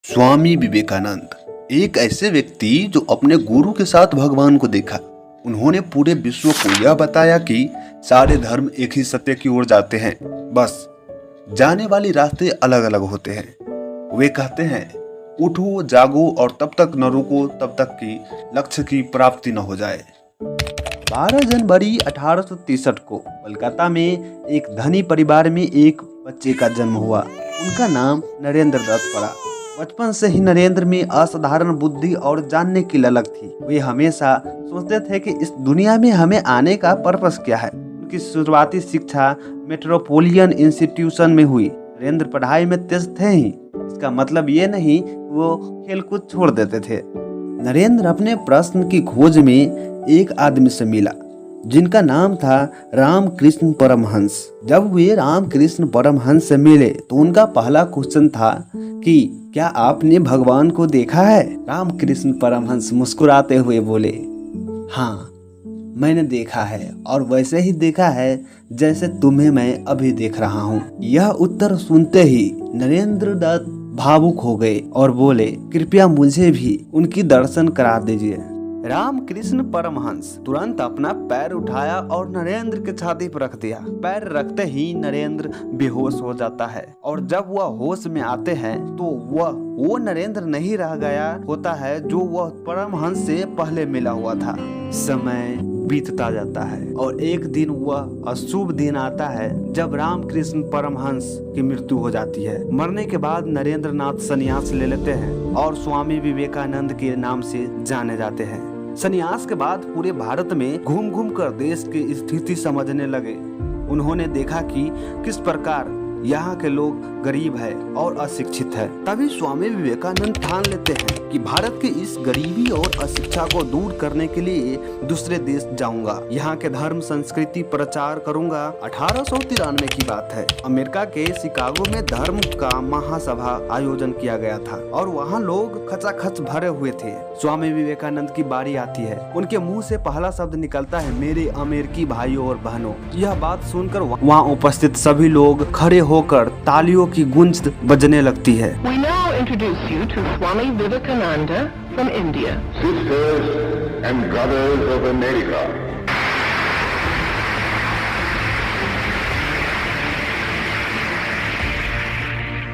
स्वामी विवेकानंद एक ऐसे व्यक्ति जो अपने गुरु के साथ भगवान को देखा। उन्होंने पूरे विश्व को यह बताया कि सारे धर्म एक ही सत्य की ओर जाते हैं, बस जाने वाले रास्ते अलग अलग होते हैं। वे कहते हैं, उठो जागो और तब तक न रुको तब तक कि लक्ष्य की प्राप्ति न हो जाए। 12 जनवरी 1863 को कोलकाता में एक धनी परिवार में एक बच्चे का जन्म हुआ। उनका नाम नरेंद्र दत्त पड़ा। बचपन से ही नरेंद्र में असाधारण बुद्धि और जानने की ललक थी। वे हमेशा सोचते थे कि इस दुनिया में हमें आने का पर्पस क्या है। उनकी शुरुआती शिक्षा मेट्रोपोलिटन इंस्टीट्यूशन में हुई। नरेंद्र पढ़ाई में तेज थे ही, इसका मतलब ये नहीं वो खेलकूद छोड़ देते थे। नरेंद्र अपने प्रश्न की खोज में एक आदमी से मिला जिनका नाम था रामकृष्ण परमहंस। जब वे रामकृष्ण परमहंस से मिले तो उनका पहला क्वेश्चन था कि क्या आपने भगवान को देखा है? रामकृष्ण परमहंस मुस्कुराते हुए बोले, हाँ मैंने देखा है, और वैसे ही देखा है जैसे तुम्हें मैं अभी देख रहा हूँ। यह उत्तर सुनते ही नरेंद्र दत्त भावुक हो गए और बोले, कृपया मुझे भी उनकी दर्शन करा दीजिए। रामकृष्ण परमहंस तुरंत अपना पैर उठाया और नरेंद्र के छाती पर रख दिया। पैर रखते ही नरेंद्र बेहोश हो जाता है, और जब वह होश में आते हैं तो वो नरेंद्र नहीं रह गया होता है जो वह परमहंस से पहले मिला हुआ था। समय बीतता जाता है और एक दिन वह अशुभ दिन आता है जब रामकृष्ण परमहंस की मृत्यु हो जाती है। मरने के बाद नरेंद्र नाथ संन्यास ले लेते हैं और स्वामी विवेकानंद के नाम से जाने जाते हैं। संन्यास के बाद पूरे भारत में घूम घूम कर देश की स्थिति समझने लगे। उन्होंने देखा कि किस प्रकार यहाँ के लोग गरीब है और अशिक्षित है। तभी स्वामी विवेकानंद ठान लेते हैं कि भारत की इस गरीबी और अशिक्षा को दूर करने के लिए दूसरे देश जाऊंगा, यहाँ के धर्म संस्कृति प्रचार करूंगा। 1893 की बात है। अमेरिका के शिकागो में धर्म का महासभा आयोजन किया गया था और वहाँ लोग खचाखच भरे हुए थे। स्वामी विवेकानंद की बारी आती है। उनके मुँह से पहला शब्द निकलता है, मेरे अमेरिकी भाइयों और बहनों। यह बात सुनकर वहाँ उपस्थित सभी लोग खड़े होकर तालियों की गूंज बजने लगती है। We now introduce you to Swami Vivekananda from India. Sisters and brothers of America.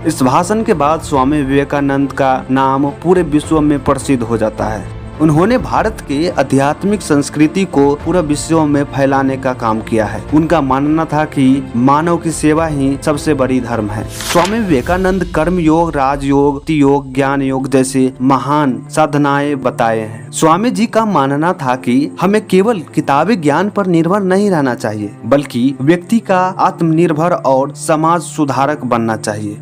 इस भाषण के बाद स्वामी विवेकानंद का नाम पूरे विश्व में प्रसिद्ध हो जाता है। उन्होंने भारत के आध्यात्मिक संस्कृति को पूरे विश्व में फैलाने का काम किया है। उनका मानना था कि मानव की सेवा ही सबसे बड़ी धर्म है। स्वामी विवेकानंद कर्म योग, राजयोग, योग, ज्ञान योग जैसे महान साधनाएं बताए हैं। स्वामी जी का मानना था कि हमें केवल किताबी ज्ञान पर निर्भर नहीं रहना चाहिए, बल्कि व्यक्ति का आत्मनिर्भर और समाज सुधारक बनना चाहिए।